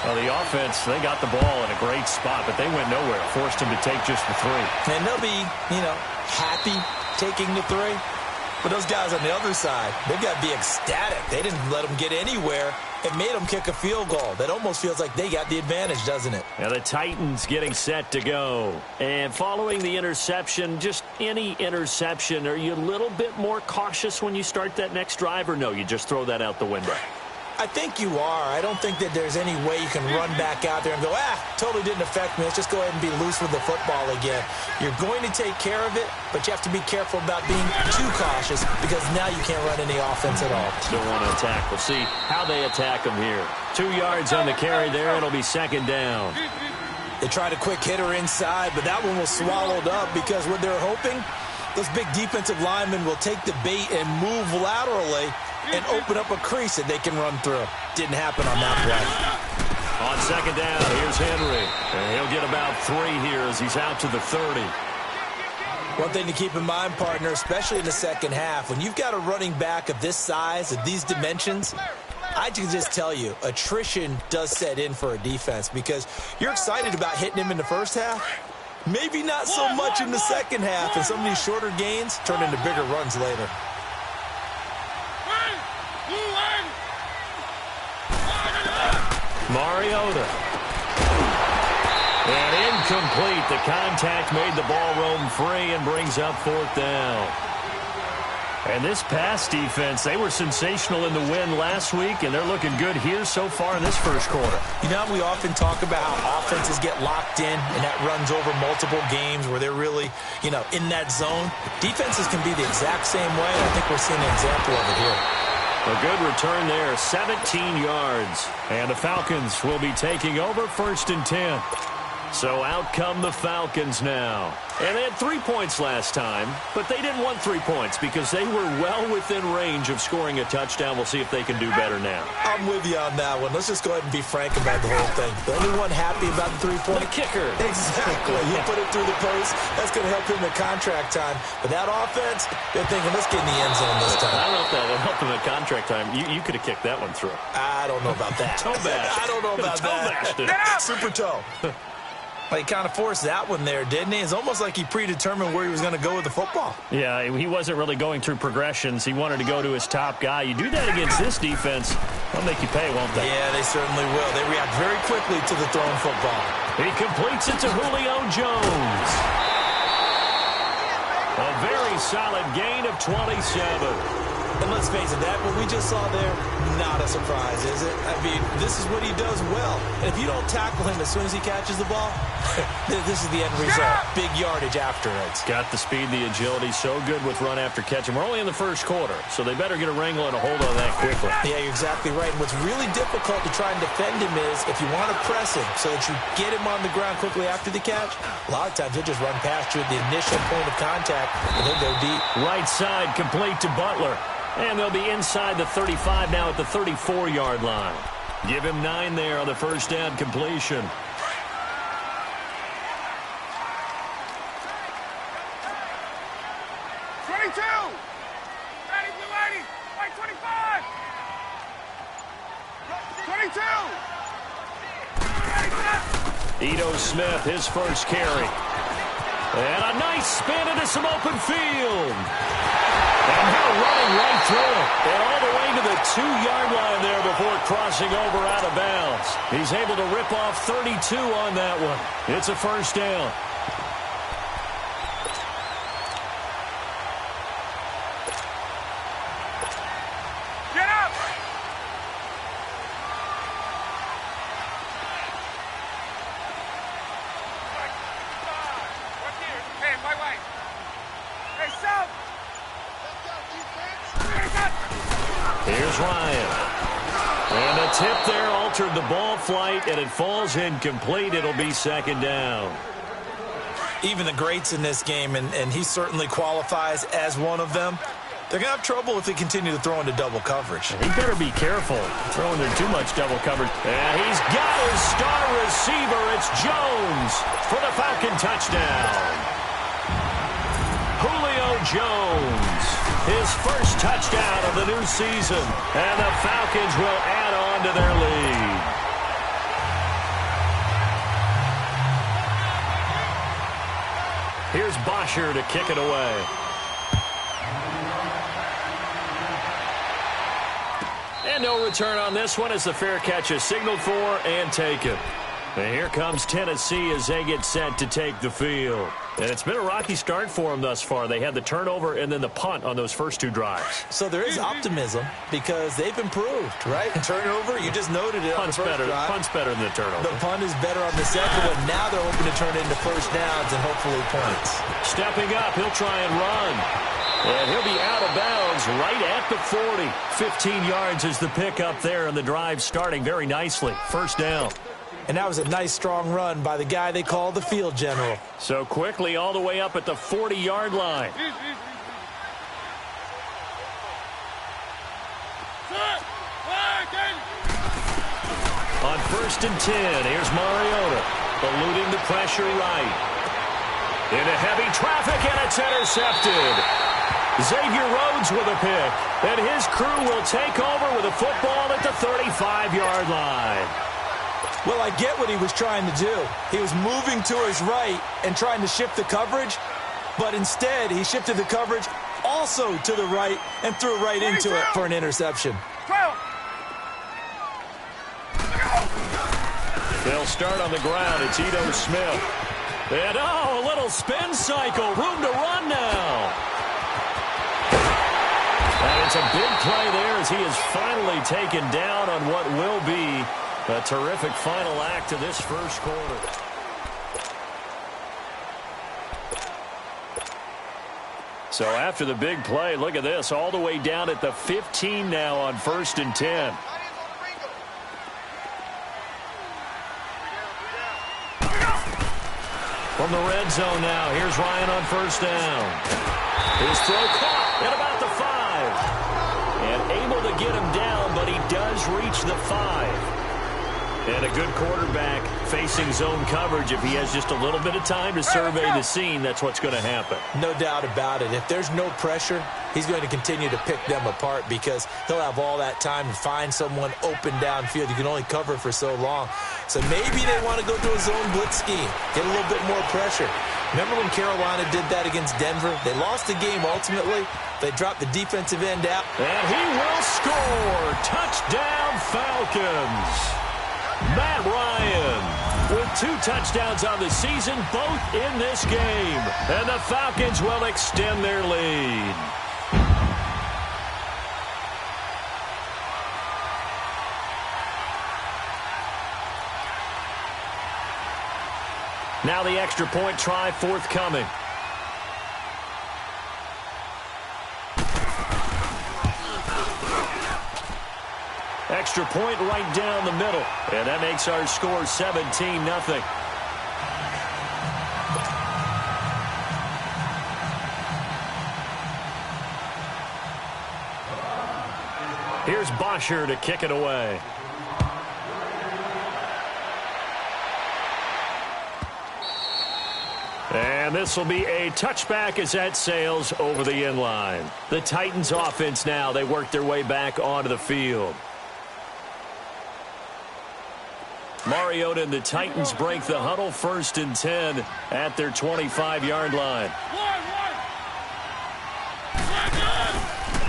Well, the offense, they got the ball in a great spot, but they went nowhere. Forced him to take just the 3. And they'll be, happy taking the 3. But those guys on the other side, they've got to be ecstatic. They didn't let them get anywhere. It made them kick a field goal. That almost feels like they got the advantage, doesn't it? Now the Titans getting set to go. And following the interception, just any interception, are you a little bit more cautious when you start that next drive, or no, you just throw that out the window? I think you are. I don't think that there's any way you can run back out there and go, totally didn't affect me. Let's just go ahead and be loose with the football again. You're going to take care of it, but you have to be careful about being too cautious because now you can't run any offense at all. Still want to attack. We'll see how they attack them here. 2 yards on the carry there. It'll be 2nd down. They tried a quick hitter inside, but that one was swallowed up because what they're hoping, those big defensive linemen will take the bait and move laterally and open up a crease that they can run through. Didn't happen on that play. On 2nd down, here's Henry. And he'll get about 3 here as he's out to the 30. One thing to keep in mind, partner, especially in the second half, when you've got a running back of this size, of these dimensions, I can just tell you, attrition does set in for a defense because you're excited about hitting him in the first half. Maybe not so much in the second half, and some of these shorter gains turn into bigger runs later. Mariota. And incomplete. The contact made the ball roam free and brings up 4th down. And this pass defense, they were sensational in the win last week, and they're looking good here so far in this first quarter. We often talk about how offenses get locked in, and that runs over multiple games where they're really, in that zone. Defenses can be the exact same way, and I think we're seeing an example of it here. A good return there, 17 yards. And the Falcons will be taking over 1st and 10. So out come the Falcons now. And they had 3 points last time, but they didn't want 3 points because they were well within range of scoring a touchdown. We'll see if they can do better now. I'm with you on that one. Let's just go ahead and be frank about the whole thing. The only one happy about the 3-point? The kicker. Exactly. You put it through the post. That's going to help him in contract time. But that offense, they're thinking, let's get in the end zone this time. I don't know if that would help him in contract time. You could have kicked that one through. I don't know about that. Toe bashed. I don't know about that. Super toe. He kind of forced that one there, didn't he? It's almost like he predetermined where he was going to go with the football. Yeah, he wasn't really going through progressions. He wanted to go to his top guy. You do that against this defense, they'll make you pay, won't they? Yeah, they certainly will. They react very quickly to the thrown football. He completes it to Julio Jones. A very solid gain of 27. And let's face it, that what we just saw there, not a surprise, is it? I mean, this is what he does well. And if you don't tackle him as soon as he catches the ball, this is the end result. Big yardage afterwards. Got the speed, the agility, so good with run after catch. And we're only in the first quarter, so they better get a wrangle and a hold on that quickly. Yeah, you're exactly right. And what's really difficult to try and defend him is if you want to press him so that you get him on the ground quickly after the catch, a lot of times he'll just run past you at the initial point of contact, and he'll go deep. Right side complete to Butler. And they'll be inside the 35 now at the 34-yard line. Give him 9 there on the first down completion. Ito Smith, his first carry. And a nice spin into some open field. And now running right through it. And all the way to the 2-yard line there before crossing over out of bounds. He's able to rip off 32 on that one. It's a first down. Get up! Hey, my way. Hey, South! Here's Ryan. And a tip there altered the ball flight, and it falls incomplete. It'll be second down. Even the greats in this game, and he certainly qualifies as one of them, they're going to have trouble if they continue to throw into double coverage. He better be careful throwing into too much double coverage. And he's got his star receiver. It's Jones for the Falcon touchdown. Julio Jones, his first touchdown of the new season. And the Falcons will add on to their lead. Here's Bosher to kick it away. And no return on this one as the fair catch is signaled for and taken. And here comes Tennessee as they get set to take the field. And it's been a rocky start for them thus far. They had the turnover and then the punt on those first two drives. So there is optimism because they've improved, right? Turnover, you just noted it on the first drive. Punt's better than the turnover. The punt is better on the second one. Now they're hoping to turn it into first downs and hopefully points. Stepping up, he'll try and run. And he'll be out of bounds right at the 40. 15 yards is the pickup there, and the drive starting very nicely. First down. And that was a nice, strong run by the guy they call the field general. So quickly all the way up at the 40-yard line. On 1st and 10, here's Mariota, eluding the pressure right. Into heavy traffic, and it's intercepted. Xavier Rhodes with a pick, and his crew will take over with a football at the 35-yard line. Well, I get what he was trying to do. He was moving to his right and trying to shift the coverage, but instead he shifted the coverage also to the right and threw right into it for an interception. They'll start on the ground. It's Ito Smith. And, a little spin cycle. Room to run now. And it's a big play there as he is finally taken down on what will be a terrific final act of this first quarter. So after the big play, look at this, all the way down at the 15 now on 1st and 10. From the red zone now, here's Ryan on 1st down. His throw caught at about the 5. And able to get him down, but he does reach the 5. And a good quarterback facing zone coverage. If he has just a little bit of time to survey the scene, that's what's going to happen. No doubt about it. If there's no pressure, he's going to continue to pick them apart because he'll have all that time to find someone open downfield. You can only cover for so long. So maybe they want to go to a zone blitz scheme, get a little bit more pressure. Remember when Carolina did that against Denver? They lost the game ultimately. They dropped the defensive end out. And he will score. Touchdown, Falcons. Matt Ryan with 2 touchdowns on the season, both in this game. And the Falcons will extend their lead. Now the extra point try forthcoming. Extra point right down the middle. And that makes our score 17-0. Here's Bosher to kick it away. And this will be a touchback as that sails over the end line. The Titans offense now, they work their way back onto the field. Mariota and the Titans break the huddle, 1st and 10 at their 25-yard line.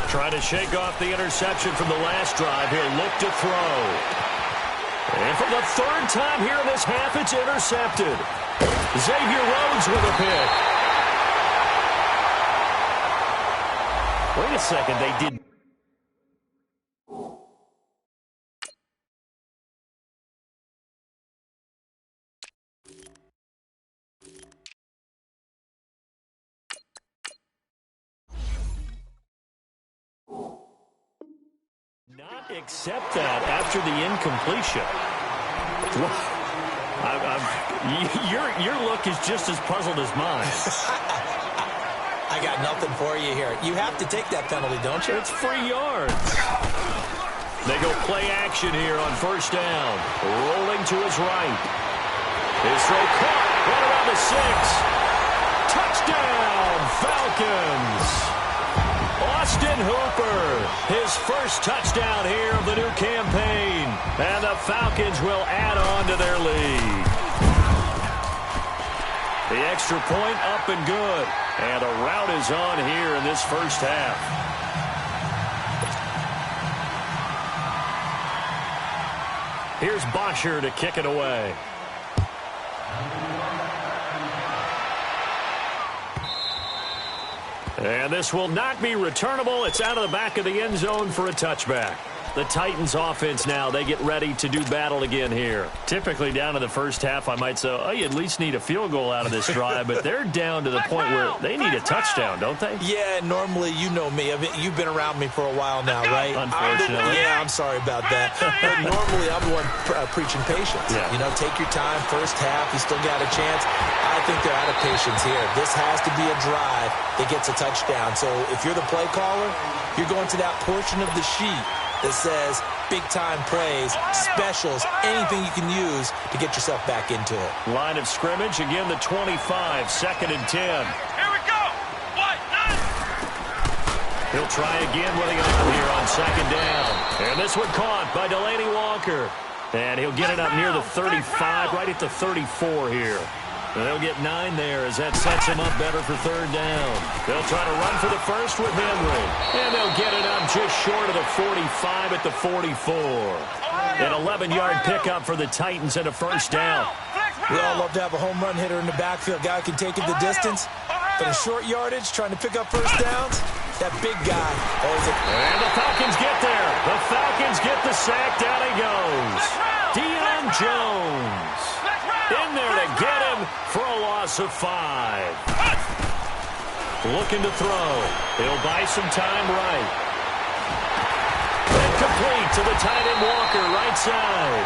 Trying to shake off the interception from the last drive. He'll look to throw. And for the 3rd time here in this half, it's intercepted. Xavier Rhodes with a pick. Wait a second, they did. Not accept that after the incompletion. Your look is just as puzzled as mine. I got nothing for you here. You have to take that penalty, don't you? It's free yards. They go play action here on 1st down. Rolling to his right. His throw caught right around the 6. Touchdown, Falcons. Austin Hooper, his first touchdown here of the new campaign. And the Falcons will add on to their lead. The extra point up and good. And a rout is on here in this first half. Here's Bosher to kick it away. And this will not be returnable. It's out of the back of the end zone for a touchback. The Titans offense now, they get ready to do battle again here. Typically down in the first half, I might say, oh, you at least need a field goal out of this drive, but they're down to the point where they need a touchdown, don't they? Yeah, normally, you know me. I mean, you've been around me for a while now, right? Unfortunately. I'm sorry about that. But normally, I'm the one preaching patience. Yeah. You know, take your time. First half, you still got a chance. I think they're out of patience here. This has to be a drive that gets a touchdown. So if you're the play caller, you're going to that portion of the sheet that says big-time plays, specials, anything you can use to get yourself back into it. Line of scrimmage, again the 25, 2nd and 10. Here we go. What? He'll try again with the arm here on 2nd down. And this one caught by Delaney Walker. And he'll get it up near the 35, right at the 34 here. And they'll get 9 there as that sets him up better for 3rd down. They'll try to run for the first with Henry. And they'll get it up just short of the 45 at the 44. An 11-yard pickup for the Titans and a 1st down. We all love to have a home run hitter in the backfield. Guy who can take it the distance. But in short yardage, trying to pick up 1st downs, that big guy. And the Falcons get there. The Falcons get the sack. Down he goes. Deion Jones in there to get him for a loss of 5. Looking to throw. He'll buy some time right. And complete to the tight end Walker, right side.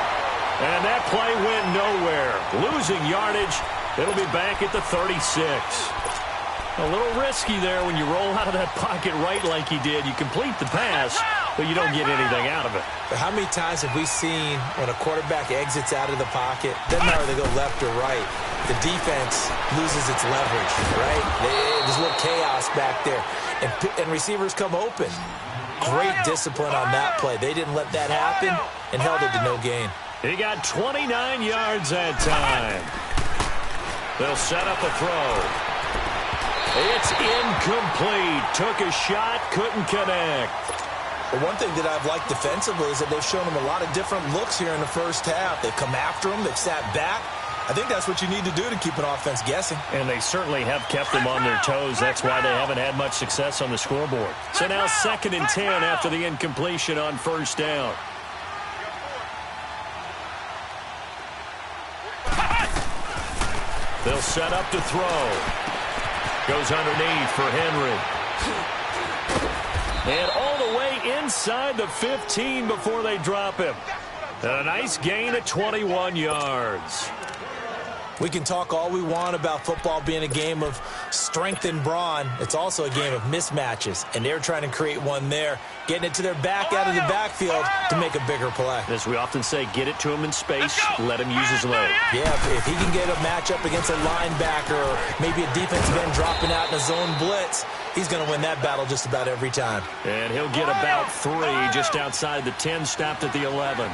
And that play went nowhere. Losing yardage. It'll be back at the 36. A little risky there when you roll out of that pocket right like he did. You complete the pass, but you don't get anything out of it. But how many times have we seen when a quarterback exits out of the pocket, doesn't matter if they go left or right, the defense loses its leverage, right? There's a little chaos back there, and receivers come open. Great discipline on that play. They didn't let that happen and held it to no gain. He got 29 yards that time. They'll set up a throw. It's incomplete. Took a shot, couldn't connect. But one thing that I've liked defensively is that they've shown them a lot of different looks here in the first half. They've come after them. They've sat back. I think that's what you need to do to keep an offense guessing. And they certainly have kept them on their toes. That's why they haven't had much success on the scoreboard. So now 2nd and 10 after the incompletion on 1st down. They'll set up to throw. Goes underneath for Henry. And all the way inside the 15 before they drop him. And a nice gain at 21 yards. We can talk all we want about football being a game of strength and brawn. It's also a game of mismatches, and they're trying to create one there, getting it to their back out of the backfield to make a bigger play. As we often say, get it to him in space, let him use his leg. Yeah, if he can get a matchup against a linebacker or maybe a defensive end dropping out in a zone blitz, he's going to win that battle just about every time. And he'll get about 3 just outside the 10, stopped at the 11.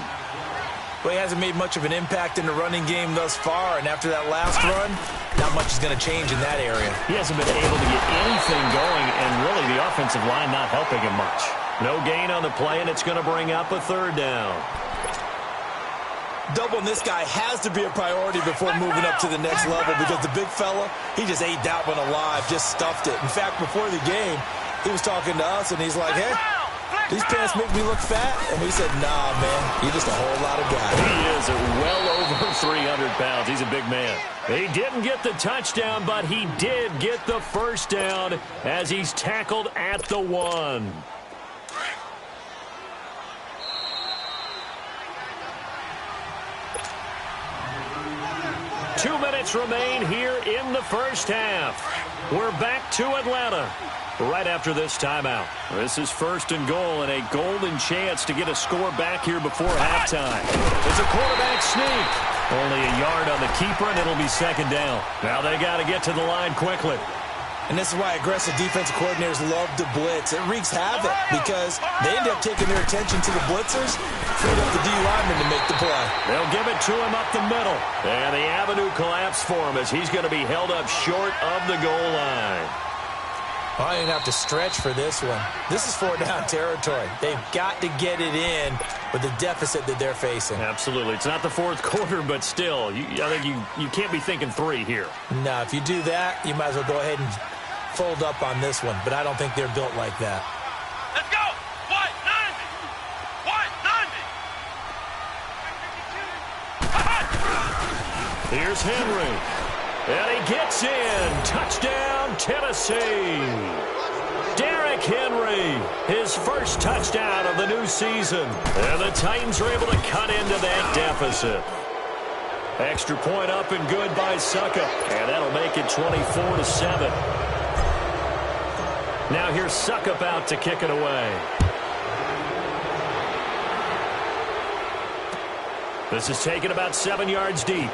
Well, he hasn't made much of an impact in the running game thus far, and after that last run, not much is going to change in that area. He hasn't been able to get anything going, and really the offensive line not helping him much. No gain on the play, and it's going to bring up a 3rd down. Doubling this guy has to be a priority before moving up to the next level because the big fella, he just ate that one alive, just stuffed it. In fact, before the game, he was talking to us, and he's like, hey, these pants make me look fat? And we said, nah, man, you're just a whole lot of guy. He is well over 300 pounds. He's a big man. He didn't get the touchdown, but he did get the 1st down as he's tackled at the 1. Two minutes remain here in the first half. We're back to Atlanta right after this timeout. This is 1st and goal and a golden chance to get a score back here before halftime. It's a quarterback sneak. Only a yard on the keeper, and it'll be 2nd down. Now they got to get to the line quickly. And this is why aggressive defensive coordinators love to blitz. It wreaks havoc because they end up taking their attention to the blitzers, freed up the D lineman to make the play. They'll give it to him up the middle. And the avenue collapsed for him as he's going to be held up short of the goal line. Well, I didn't have to stretch for this one. This is 4-down territory. They've got to get it in with the deficit that they're facing. Absolutely. It's not the fourth quarter, but still, I think you can't be thinking 3 here. No, if you do that, you might as well go ahead and fold up on this one, but I don't think they're built like that. Let's go! White 90! Here's Henry. And he gets in. Touchdown, Tennessee. Derrick Henry, his first touchdown of the new season. And the Titans are able to cut into that deficit. Extra point up and good by Suckup. And that'll make it 24-7. Now here's Suckup out to kick it away. This is taken about 7 yards deep.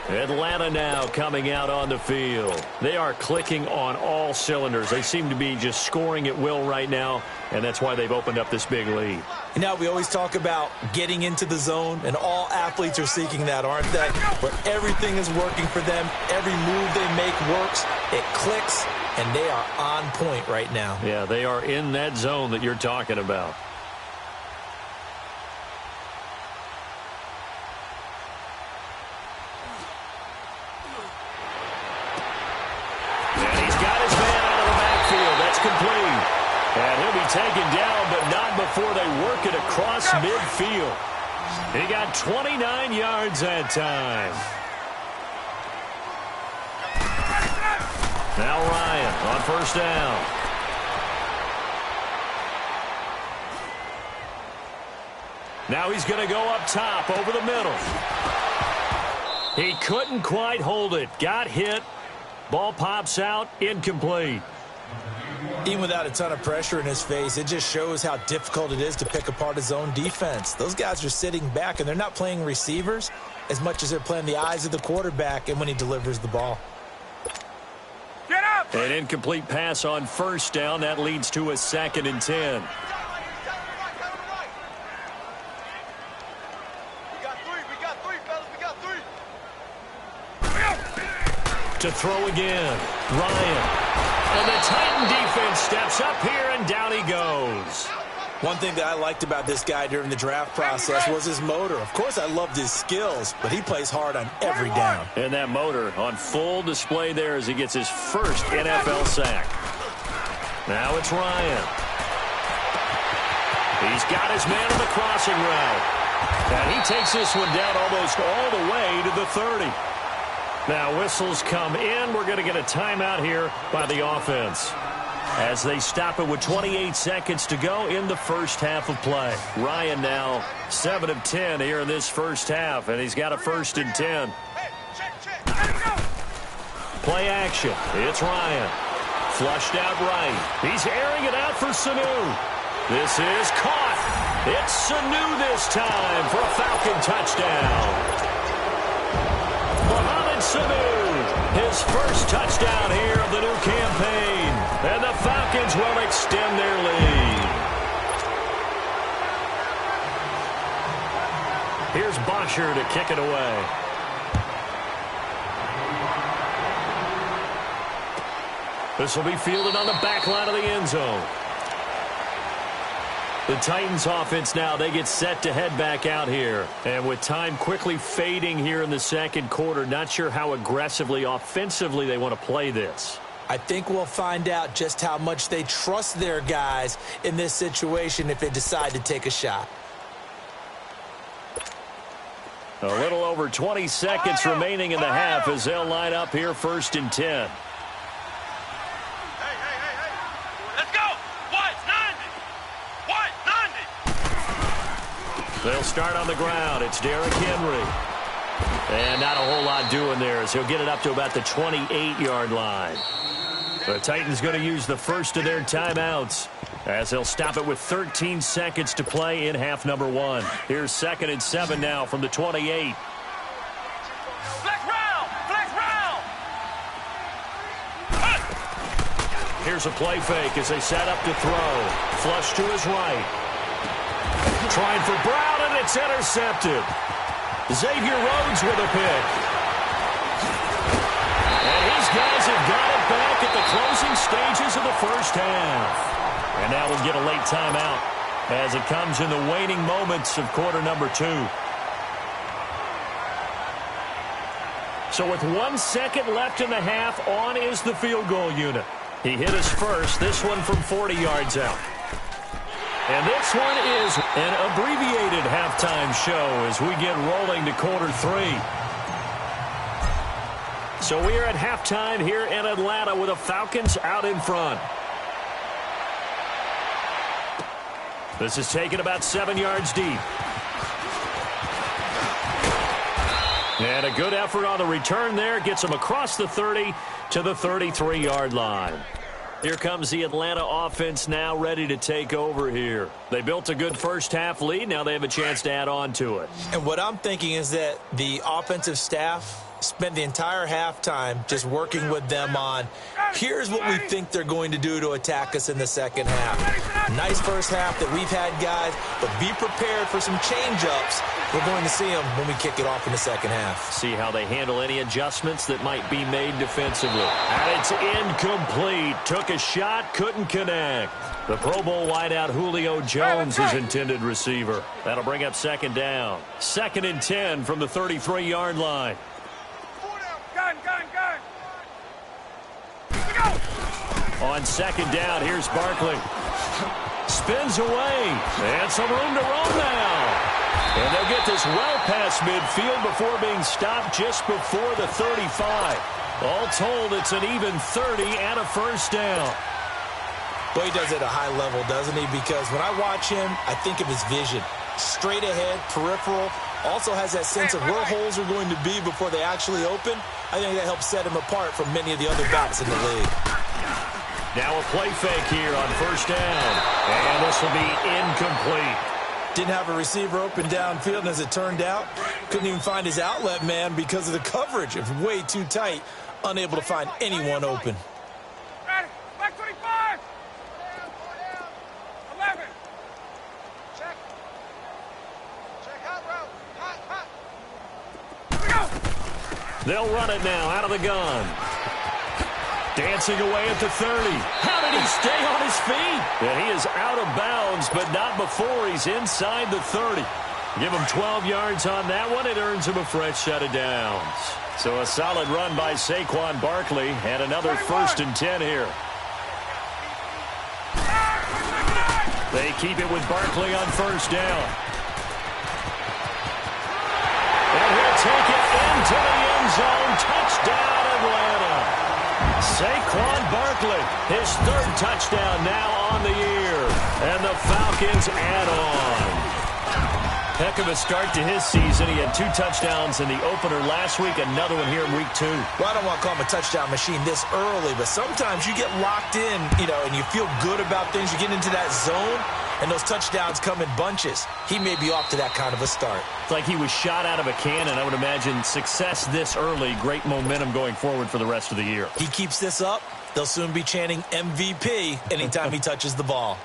Atlanta now coming out on the field. They are clicking on all cylinders. They seem to be just scoring at will right now, and that's why they've opened up this big lead. You know, we always talk about getting into the zone, and all athletes are seeking that, aren't they? Where everything is working for them. Every move they make works. It clicks, and they are on point right now. Yeah, they are in that zone that you're talking about. Complete. And he'll be taken down, but not before they work it across midfield. He got 29 yards that time. Now Ryan on first down. Now he's going to go up top over the middle. He couldn't quite hold it. Got hit. Ball pops out. Incomplete. Even without a ton of pressure in his face, it just shows how difficult it is to pick apart his own defense. Those guys are sitting back, and they're not playing receivers as much as they're playing the eyes of the quarterback and when he delivers the ball. Get up! An incomplete pass on first down. That leads to a 2nd and 10. To throw again. Ryan. And the Titan defense steps up here, and down he goes. One thing that I liked about this guy during the draft process was his motor. Of course, I loved his skills, but he plays hard on every down. And that motor on full display there as he gets his first NFL sack. Now it's Ryan. He's got his man on the crossing route. And he takes this one down almost all the way to the 30. Now whistles come in. We're going to get a timeout here by the offense as they stop it with 28 seconds to go in the first half of play. Ryan now 7 of 10 here in this first half, and he's got a 1st and 10. Play action. It's Ryan. Flushed out right. He's airing it out for Sanu. This is caught. It's Sanu this time for a Falcon touchdown. Sanu, his first touchdown here of the new campaign. And the Falcons will extend their lead. Here's Bosher to kick it away. This will be fielded on the back line of the end zone. The Titans offense now, they get set to head back out here. And with time quickly fading here in the second quarter, not sure how aggressively, offensively they want to play this. I think we'll find out just how much they trust their guys in this situation if they decide to take a shot. A little over 20 seconds remaining in the half as they'll line up here 1st and 10. They'll start on the ground. It's Derrick Henry. And not a whole lot doing there as he'll get it up to about the 28-yard line. The Titans going to use the first of their timeouts as they'll stop it with 13 seconds to play in half number 1. Here's 2nd and 7 now from the 28. Black round! Here's a play fake as they set up to throw. Flush to his right. Trying for Brown, and it's intercepted. Xavier Rhodes with a pick. And his guys have got it back at the closing stages of the first half. And now we'll get a late timeout as it comes in the waning moments of quarter number 2. So with 1 second left in the half, on is the field goal unit. He hit his first, this one from 40 yards out. And this one is an abbreviated halftime show as we get rolling to quarter 3. So we are at halftime here in Atlanta with the Falcons out in front. This is taken about 7 yards deep. And a good effort on the return there. Gets him across the 30 to the 33-yard line. Here comes the Atlanta offense now ready to take over here. They built a good first half lead. Now they have a chance to add on to it. And what I'm thinking is that the offensive staff spent the entire halftime just working with them on, here's what we think they're going to do to attack us in the second half. Nice first half that we've had, guys, but be prepared for some change-ups. We're going to see them when we kick it off in the second half. See how they handle any adjustments that might be made defensively. And it's incomplete. Took a shot, couldn't connect. The Pro Bowl wideout Julio Jones is intended receiver. That'll bring up second down. 2nd and 10 from the 33-yard line. Gun. Go. On second down, here's Barkley. Spins away. And some room to roam now. And they'll get this well past midfield before being stopped just before the 35. All told, it's an even 30 and a first down. Well, he does it at a high level, doesn't he? Because when I watch him, I think of his vision. Straight ahead, peripheral. Also has that sense of where holes are going to be before they actually open. I think that helps set him apart from many of the other backs in the league. Now a play fake here on first down. And this will be incomplete. Didn't have a receiver open downfield, and as it turned out, couldn't even find his outlet man because of the coverage. It was way too tight, unable to find anyone open. Ready. Back 25. 11. Check. Check out, bro. Hot. Go. They'll run it now out of the gun. Dancing away at the 30. How did he stay on his feet? And he is out of bounds, but not before he's inside the 30. Give him 12 yards on that one. It earns him a fresh set of downs. So a solid run by Saquon Barkley and another 1st and 10 here. They keep it with Barkley on first down. And he'll take it into the end zone. Touchdown, Atlanta. Saquon Barkley, his 3rd touchdown now on the year. And the Falcons add on. Heck of a start to his season. He had 2 touchdowns in the opener last week, another one here in week 2. Well, I don't want to call him a touchdown machine this early, but sometimes you get locked in, and you feel good about things. You get into that zone, and those touchdowns come in bunches. He may be off to that kind of a start. It's like he was shot out of a cannon. I would imagine success this early, great momentum going forward for the rest of the year. He keeps this up, they'll soon be chanting MVP anytime he touches the ball.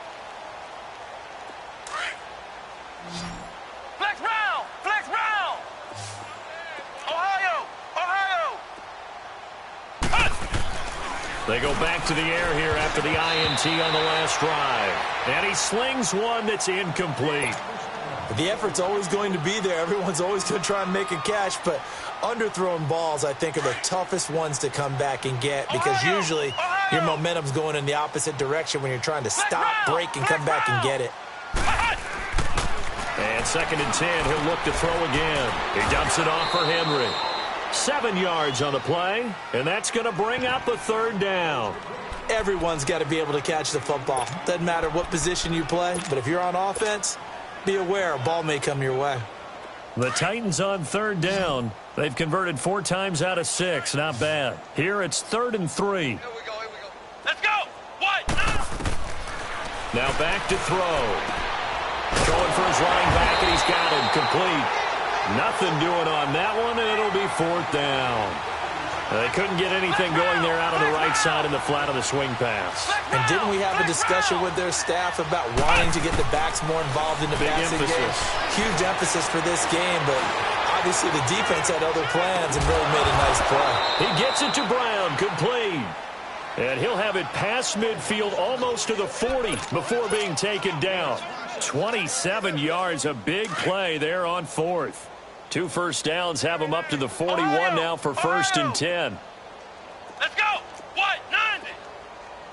Flex round. Ohio. They go back to the air here after the INT on the last drive. And he slings one that's incomplete. The effort's always going to be there. Everyone's always going to try and make a catch, but underthrown balls, I think, are the toughest ones to come back and get because usually your momentum's going in the opposite direction when you're trying to stop, break, and come back and get it. And 2nd and 10, he'll look to throw again. He dumps it off for Henry. 7 yards on the play, and that's going to bring up a 3rd down. Everyone's got to be able to catch the football. Doesn't matter what position you play, but if you're on offense, be aware a ball may come your way. The Titans on 3rd down. They've converted 4 times out of 6. Not bad. Here it's 3rd and 3. Here we go. Let's go. What? Now back to throw. Going for his running back, and he's got him complete. Nothing doing on that one, and it'll be 4th down. They couldn't get anything going there out on the right side in the flat of the swing pass. And didn't we have a discussion with their staff about wanting to get the backs more involved in the passing game? Huge emphasis for this game, but obviously the defense had other plans and really made a nice play. He gets it to Brown, complete. And he'll have it past midfield almost to the 40 before being taken down. 27 yards, a big play there on 4th. 2 first downs have them up to the 41 now for 1st and 10. Let's go. What? 90.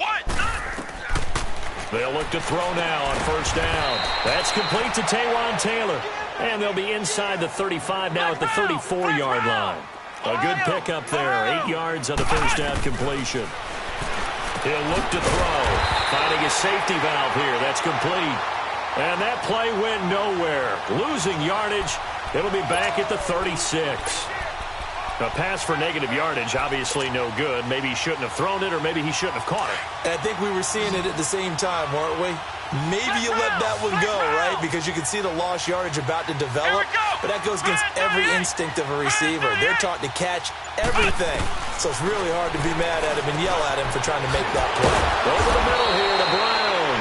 What? 90. They'll look to throw now on 1st down. That's complete to Taywan Taylor. And they'll be inside the 35 now at the 34-yard line. A good pickup there. 8 yards on the 1st down completion. He'll look to throw. Finding a safety valve here. That's complete. And that play went nowhere. Losing yardage. It'll be back at the 36. A pass for negative yardage, obviously no good. Maybe he shouldn't have thrown it, or maybe he shouldn't have caught it. And I think we were seeing it at the same time, weren't we? Maybe you let that one go, right? Because you can see the lost yardage about to develop. But that goes against every instinct of a receiver. They're taught to catch everything. So it's really hard to be mad at him and yell at him for trying to make that play. Over the middle here to Brown.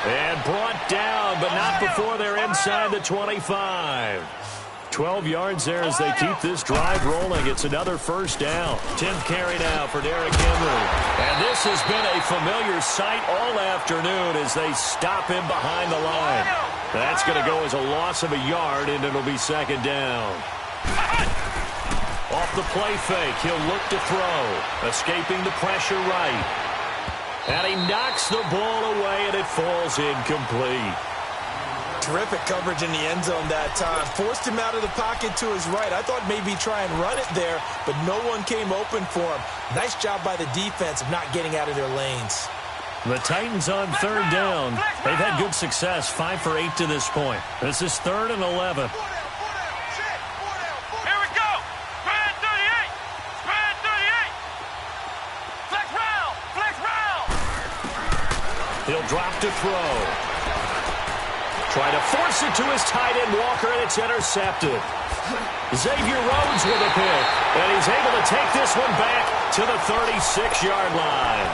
And brought down, but not before they're inside the 25. 12 yards there as they keep this drive rolling. It's another 1st down. 10th carry now for Derrick Henry. And this has been a familiar sight all afternoon as they stop him behind the line. That's going to go as a loss of a yard, and it'll be 2nd down. Off the play fake, he'll look to throw. Escaping the pressure right. And he knocks the ball away, and it falls incomplete. Terrific coverage in the end zone that time. Forced him out of the pocket to his right. I thought maybe try and run it there, but no one came open for him. Nice job by the defense of not getting out of their lanes. The Titans on 3rd down. They've had good success, 5 for 8 to this point. This is 3rd and 11. Here we go. Spread 38. Spread 38. Flex round. Flex round. He'll drop to throw. Try to force it to his tight end, Walker, and it's intercepted. Xavier Rhodes with a pick, and he's able to take this one back to the 36-yard line.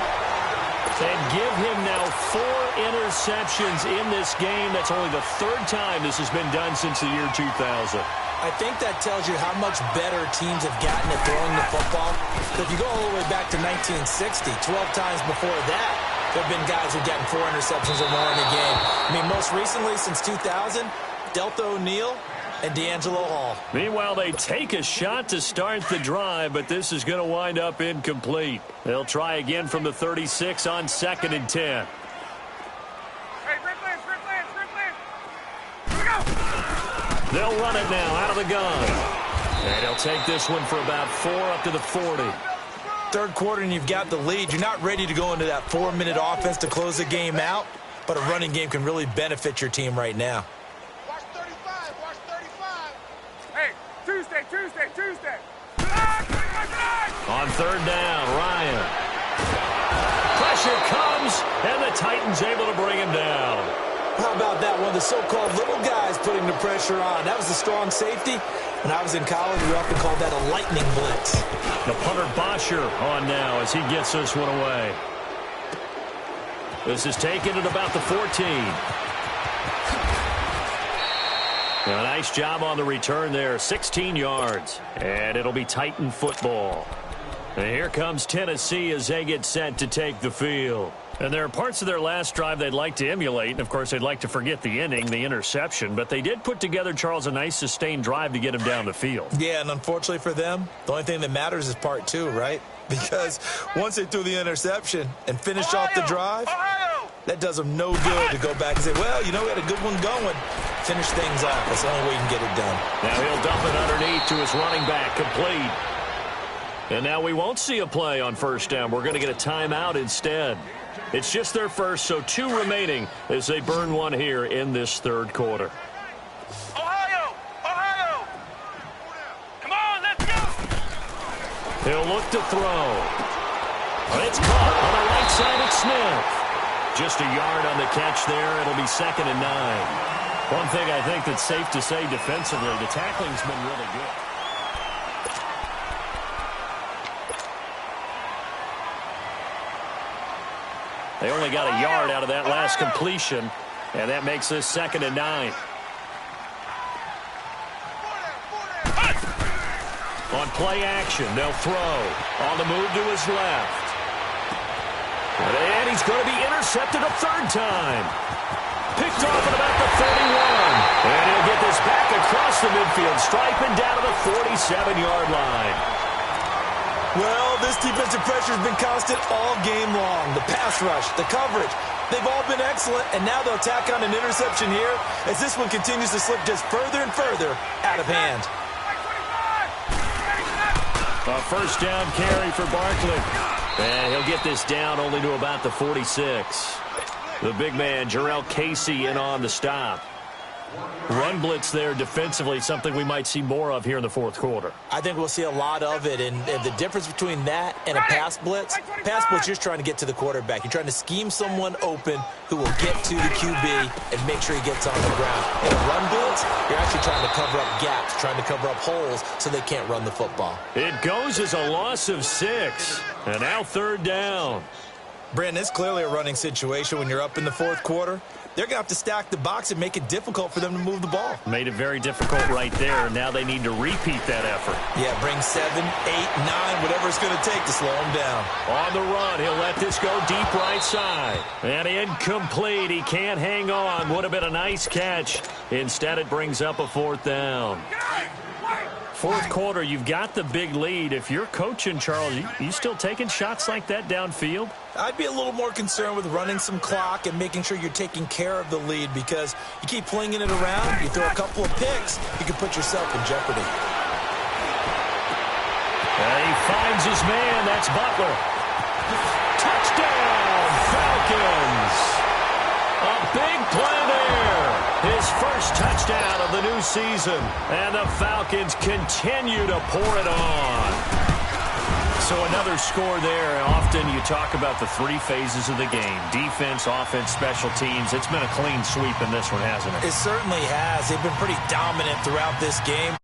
And give him now 4 interceptions in this game. That's only the 3rd time this has been done since the year 2000. I think that tells you how much better teams have gotten at throwing the football. If you go all the way back to 1960, 12 times before that, there have been guys who've gotten 4 interceptions or more in a game. I mean, most recently, since 2000, Delta O'Neal and D'Angelo Hall. Meanwhile, they take a shot to start the drive, but this is going to wind up incomplete. They'll try again from the 36 on 2nd and 10. Hey, Rick Lance. Here we go. They'll run it now out of the gun. And he'll take this one for about 4 up to the 40. 3rd quarter and you've got the lead. You're not ready to go into that 4-minute offense to close the game out, but a running game can really benefit your team right now. Watch 35. Watch 35. Hey, Tuesday. On 3rd down, Ryan. Pressure comes, and the Titans able to bring him down. How about that? One of the so-called little guys putting the pressure on. That was a strong safety. When I was in college, we often called that a lightning blitz. The punter Bosher on now as he gets this one away. This is taken at about the 14. A nice job on the return there. 16 yards. And it'll be Titan football. And here comes Tennessee as they get set to take the field. And there are parts of their last drive they'd like to emulate. And, of course, they'd like to forget the inning, the interception. But they did put together, Charles, a nice sustained drive to get him down the field. Yeah, and unfortunately for them, the only thing that matters is part 2, right? Because once they threw the interception and finished off the drive, that does them no good to go back and say, well, you know, we had a good one going. Finish things off. That's the only way you can get it done. Now he'll dump it underneath to his running back, complete. And now we won't see a play on 1st down. We're going to get a timeout instead. It's just their first, so 2 remaining as they burn one here in this 3rd quarter. Ohio! Come on, let's go! He'll look to throw. And it's caught on the right side of Smith. Just a yard on the catch there. It'll be 2nd and 9. One thing I think that's safe to say defensively, the tackling's been really good. They only got a yard out of that last completion, and that makes this 2nd and 9. On play action, they'll throw. On the move to his left. And he's going to be intercepted a 3rd time. Picked off at about the 31. And he'll get this back across the midfield stripe and down to the 47-yard line. Well, this defensive pressure has been constant all game long. The pass rush, the coverage, they've all been excellent, and now they'll tack on an interception here as this one continues to slip just further and further out of hand. A 1st down carry for Barkley. And he'll get this down only to about the 46. The big man, Jarrell Casey, in on the stop. Run blitz there defensively, something we might see more of here in the 4th quarter. I think we'll see a lot of it, and the difference between that and a pass blitz, you're just trying to get to the quarterback. You're trying to scheme someone open who will get to the QB and make sure he gets on the ground. In a run blitz, you're actually trying to cover up gaps, trying to cover up holes so they can't run the football. It goes as a loss of 6, and now 3rd down. Brandon, it's clearly a running situation when you're up in the 4th quarter. They're going to have to stack the box and make it difficult for them to move the ball. Made it very difficult right there. Now they need to repeat that effort. Yeah, bring 7, 8, 9, whatever it's going to take to slow him down. On the run, he'll let this go deep right side. And incomplete. He can't hang on. Would have been a nice catch. Instead, it brings up a 4th down. 4th quarter, you've got the big lead. If you're coaching, Charles, you still taking shots like that downfield? I'd be a little more concerned with running some clock and making sure you're taking care of the lead, because you keep flinging it around, you throw a couple of picks, you can put yourself in jeopardy. And he finds his man. That's Butler. Touchdown, Falcons. A big play there. His first touchdown of the new season. And the Falcons continue to pour it on. So another score there. Often you talk about the 3 phases of the game. Defense, offense, special teams. It's been a clean sweep in this one, hasn't it? It certainly has. They've been pretty dominant throughout this game.